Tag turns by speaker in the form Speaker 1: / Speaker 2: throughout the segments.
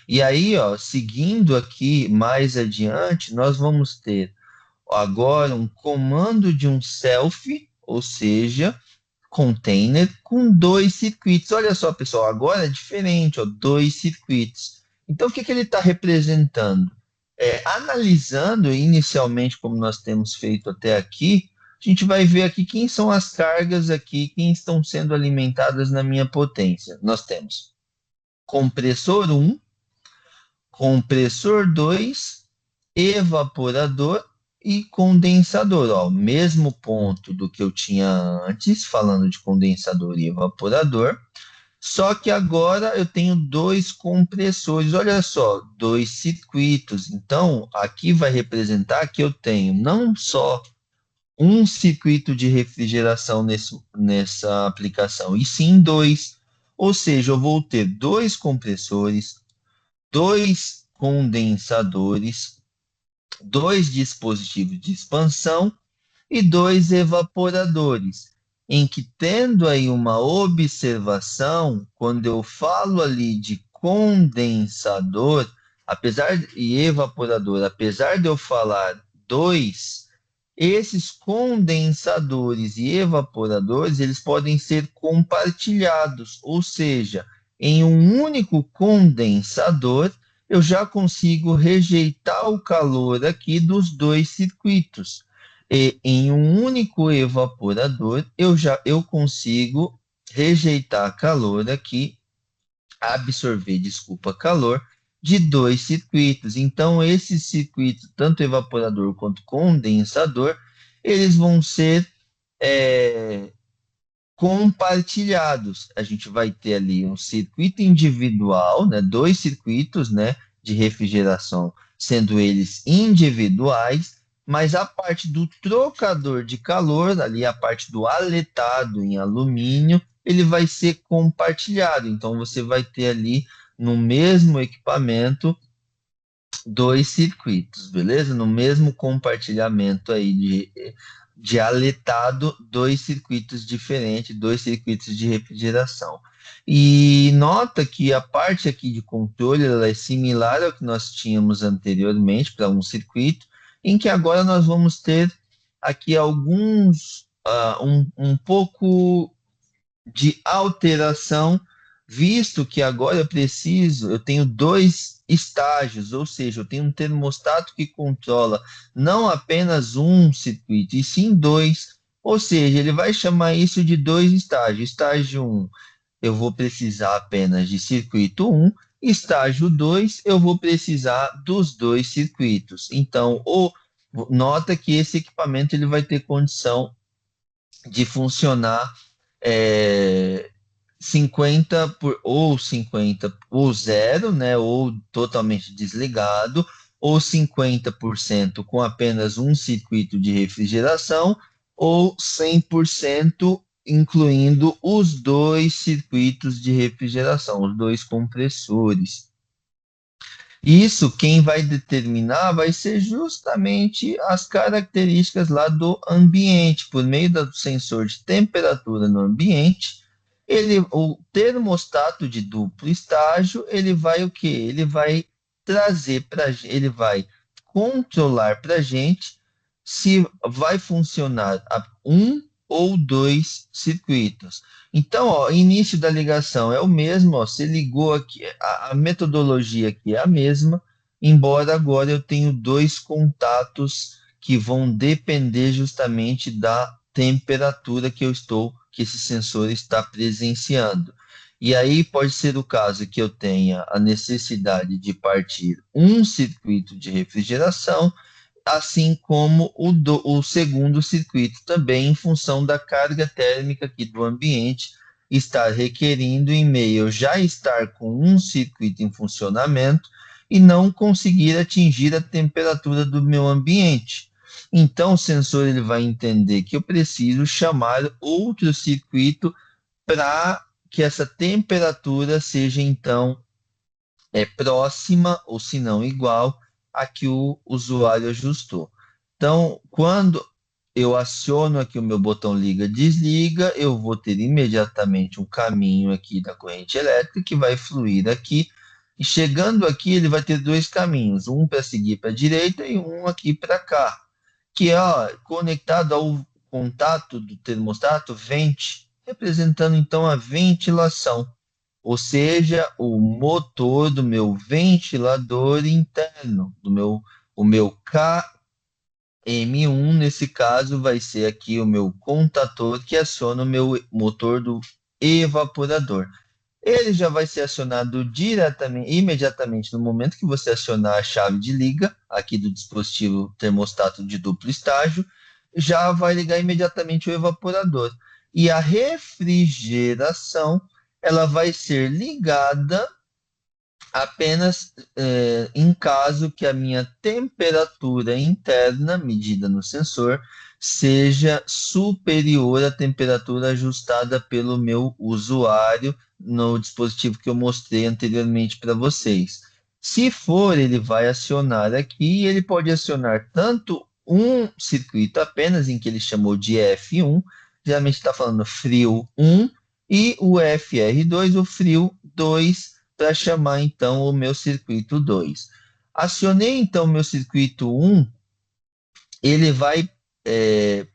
Speaker 1: E aí, ó, seguindo aqui mais adiante, nós vamos ter agora um comando de um self, ou seja, container com dois circuitos. Olha só, pessoal, agora é diferente, ó, dois circuitos. Então, o que que ele está representando? Analisando inicialmente, como nós temos feito até aqui, a gente vai ver aqui quem são as cargas aqui, quem estão sendo alimentadas na minha potência. Nós temos compressor um, compressor 2, evaporador e condensador. Ó, o mesmo ponto do que eu tinha antes, falando de condensador e evaporador, só que agora eu tenho dois compressores. Olha só, dois circuitos. Então, aqui vai representar que eu tenho não só um circuito de refrigeração nessa aplicação, e sim dois. Ou seja, eu vou ter dois compressores, dois condensadores, dois dispositivos de expansão e dois evaporadores, em que tendo aí uma observação, quando eu falo ali de condensador, e evaporador, apesar de eu falar dois, esses condensadores e evaporadores, eles podem ser compartilhados, ou seja, em um único condensador, eu já consigo rejeitar o calor aqui dos dois circuitos. E em um único evaporador, eu consigo rejeitar calor aqui, absorver, desculpa, calor de dois circuitos. Então, esses circuitos, tanto evaporador quanto condensador, eles vão ser é, compartilhados. A gente vai ter ali um circuito individual, né, dois circuitos, né, de refrigeração, sendo eles individuais, mas a parte do trocador de calor, ali a parte do aletado em alumínio, ele vai ser compartilhado. Então você vai ter ali no mesmo equipamento dois circuitos, beleza? No mesmo compartilhamento aí de aletado, dois circuitos diferentes, dois circuitos de refrigeração. E nota que a parte aqui de controle ela é similar ao que nós tínhamos anteriormente para um circuito, em que agora nós vamos ter aqui um pouco de alteração, visto que agora eu tenho dois estágios, ou seja, eu tenho um termostato que controla não apenas um circuito, e sim dois, ou seja, ele vai chamar isso de dois estágios. Estágio um, eu vou precisar apenas de circuito um, estágio 2, eu vou precisar dos dois circuitos. Então, nota que esse equipamento ele vai ter condição de funcionar é, 50 ou zero, né, ou totalmente desligado, ou 50% com apenas um circuito de refrigeração, ou 100% incluindo os dois circuitos de refrigeração, os dois compressores. Isso quem vai determinar vai ser justamente as características lá do ambiente, por meio do sensor de temperatura no ambiente. O termostato de duplo estágio, ele vai o quê? Ele vai trazer ele vai controlar para a gente se vai funcionar um ou dois circuitos. Então, ó, início da ligação é o mesmo, ó, você ligou aqui, a metodologia aqui é a mesma, embora agora eu tenho dois contatos que vão depender justamente da temperatura que esse sensor está presenciando. E aí pode ser o caso que eu tenha a necessidade de partir um circuito de refrigeração, assim como o segundo circuito também, em função da carga térmica aqui do ambiente, estar requerindo em meio já estar com um circuito em funcionamento e não conseguir atingir a temperatura do meu ambiente. Então, o sensor ele vai entender que eu preciso chamar outro circuito para que essa temperatura seja então próxima ou se não igual a que o usuário ajustou. Então, quando eu aciono aqui o meu botão liga desliga, eu vou ter imediatamente um caminho aqui da corrente elétrica que vai fluir aqui E chegando aqui, ele vai ter dois caminhos, um para seguir para a direita e um aqui para cá, que é ó, conectado ao contato do termostato vente, representando então a ventilação, ou seja, o motor do meu ventilador interno, o meu KM1, nesse caso, vai ser aqui o meu contator que aciona o meu motor do evaporador. Ele já vai ser acionado diretamente, imediatamente no momento que você acionar a chave de liga aqui do dispositivo termostato de duplo estágio, já vai ligar imediatamente o evaporador. E a refrigeração, ela vai ser ligada apenas em caso que a minha temperatura interna, medida no sensor, seja superior à temperatura ajustada pelo meu usuário no dispositivo que eu mostrei anteriormente para vocês. Se for, ele vai acionar aqui e ele pode acionar tanto um circuito apenas, em que ele chamou de F1, geralmente está falando frio 1, e o FR2, o frio 2, para chamar então o meu circuito 2. Acionei então o meu circuito 1, ele vai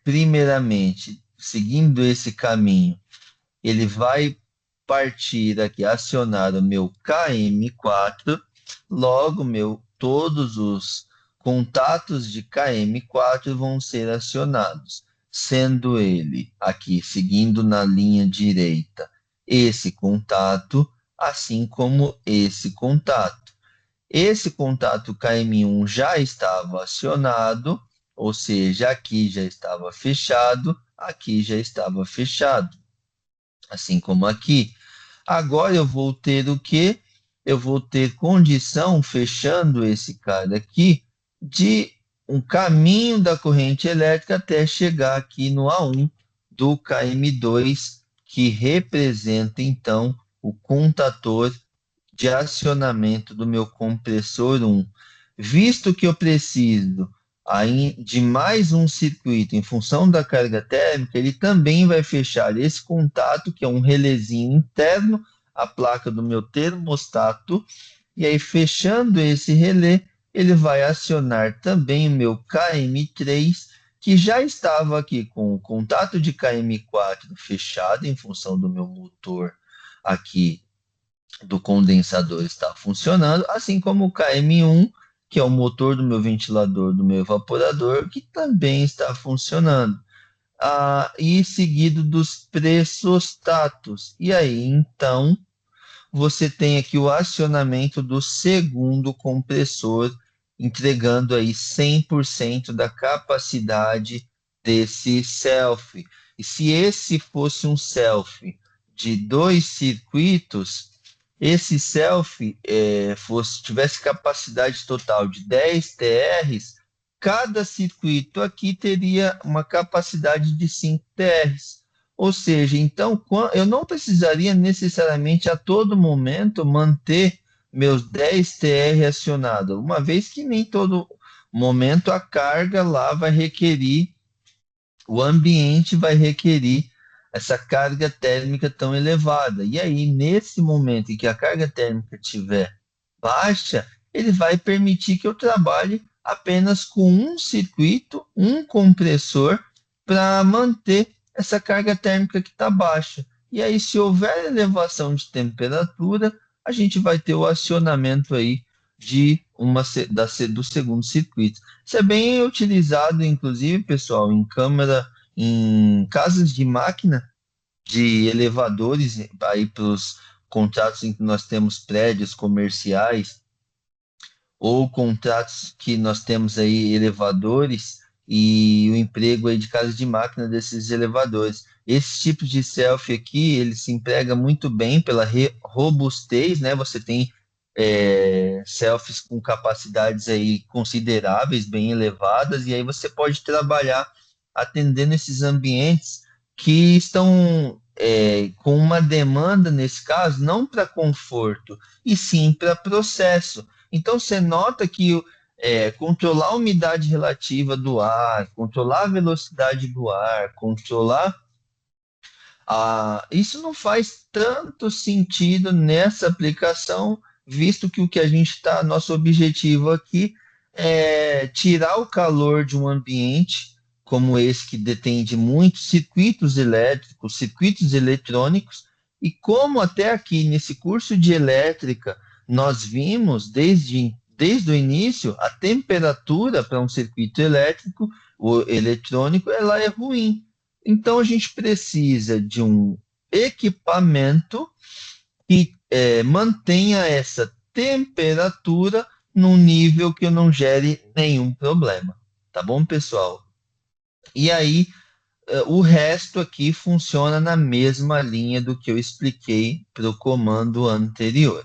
Speaker 1: primeiramente, seguindo esse caminho, ele vai partir aqui, acionar o meu KM4, logo todos os contatos de KM4 vão ser acionados, sendo ele aqui, seguindo na linha direita, esse contato, assim como esse contato. Esse contato KM1 já estava acionado, ou seja, aqui já estava fechado, aqui já estava fechado, assim como aqui. Agora eu vou ter o quê? Eu vou ter condição, fechando esse cara aqui, de um caminho da corrente elétrica até chegar aqui no A1 do KM2, que representa então o contator de acionamento do meu compressor 1. Visto que eu preciso de mais um circuito em função da carga térmica, ele também vai fechar esse contato, que é um relézinho interno, a placa do meu termostato, e aí fechando esse relé, ele vai acionar também o meu KM3, que já estava aqui com o contato de KM4 fechado em função do meu motor aqui do condensador está funcionando, assim como o KM1, que é o motor do meu ventilador, do meu evaporador, que também está funcionando. E seguido dos pressostatos. E aí, então, você tem aqui o acionamento do segundo compressor, entregando aí 100% da capacidade desse self. E se esse fosse um self de dois circuitos, esse self tivesse capacidade total de 10 TRs, cada circuito aqui teria uma capacidade de 5 TRs. Ou seja, então eu não precisaria necessariamente a todo momento manter meus 10 TR acionados, uma vez que nem todo momento a carga lá vai requerir, o ambiente vai requerir essa carga térmica tão elevada. E aí, nesse momento em que a carga térmica estiver baixa, ele vai permitir que eu trabalhe apenas com um circuito, um compressor, para manter essa carga térmica que está baixa. E aí, se houver elevação de temperatura, a gente vai ter o acionamento aí do segundo circuito. Isso é bem utilizado, inclusive, pessoal, em câmara, em casas de máquina, de elevadores, aí para os contratos em que nós temos prédios comerciais, ou contratos que nós temos aí elevadores e o emprego aí de casa de máquina desses elevadores. Esse tipo de selfie aqui, ele se emprega muito bem pela robustez, né? Você tem selfies com capacidades aí consideráveis, bem elevadas, e aí você pode trabalhar atendendo esses ambientes que estão com uma demanda, nesse caso, não para conforto, e sim para processo. Então, você nota que controlar a umidade relativa do ar, controlar a velocidade do ar, controlar isso não faz tanto sentido nessa aplicação, visto que o que a gente está, nosso objetivo aqui é tirar o calor de um ambiente como esse que detém de muitos circuitos elétricos, circuitos eletrônicos, e como até aqui nesse curso de elétrica nós vimos desde o início a temperatura para um circuito elétrico ou eletrônico ela é ruim. Então a gente precisa de um equipamento que mantenha essa temperatura num nível que eu não gere nenhum problema. Tá bom, pessoal? E aí, o resto aqui funciona na mesma linha do que eu expliquei para o comando anterior.